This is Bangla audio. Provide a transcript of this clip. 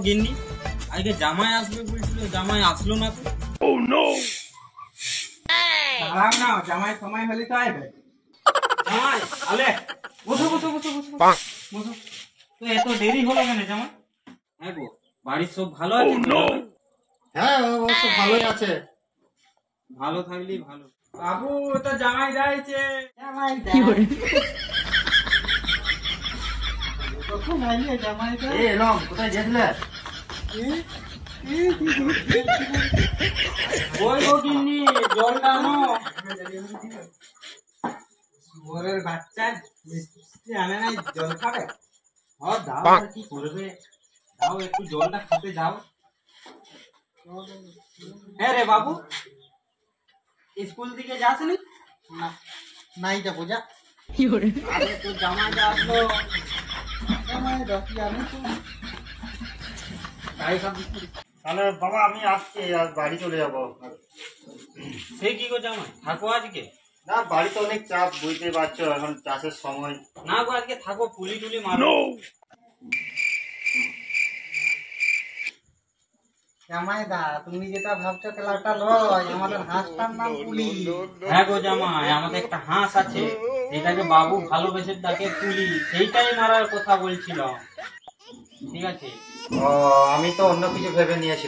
গিন্নি, আজকে জামাই আসবে বলছিল, জামাই আসলো না তো। দাঁড়াও না, জামাই সময় হলে তো আসবে। জামাই আলে, বসো বসো বসো বসো বসো। তো এত দেরি হলো কেন জামাই? হ্যাঁ গো, বাড়ির সব ভালো আছে তো? হ্যাঁ অবশ্য ভালোই আছে। ভালো থাকলেই ভালো। বাবু তো জামাই যাইছে। কখন আইলে জামাইটা? এই এলাম, কোথায় গেছিলে? ওই গো গিন্নি, জলটা আনো। শুয়োরের বাচ্চা মিষ্টি আনে নাই, জল খাবে? দাও, আর কি করবে, দাও একটু জলটা খেতে দাও। হ্যাঁ রে বাবু, স্কুল থেকে যাসনি? না, নাই যাবো যা। আরে তোর জামাইটা আসলো। জামাই রাখি আমি তো। তাই সব তাহলে বাবা আমি আসছি, আর বাড়ি চলে যাবো। সে কি গো জামাই, থাকো আজকে? না বাড়িতে অনেক চাপ, বুঝতে পারছো, এখন চাষের সময়। না গো, আজকে থাকো, পুলি টুলি মারো। জামাই দা, তুমি যেটা ভাবছো খেলাটা লয়, আমাদের হাঁসটার নাম পুলি। হ্যাঁ গো জামাই, আমাদের একটা হাঁস আছে, সেটাকে বাবু ভালোবেসে ডাকে পুলি, সেইটাই মারার কথা বলছিলাম। ঠিক আছে। ও, আমি তো অন্য কিছু ভেবে নিয়েছি।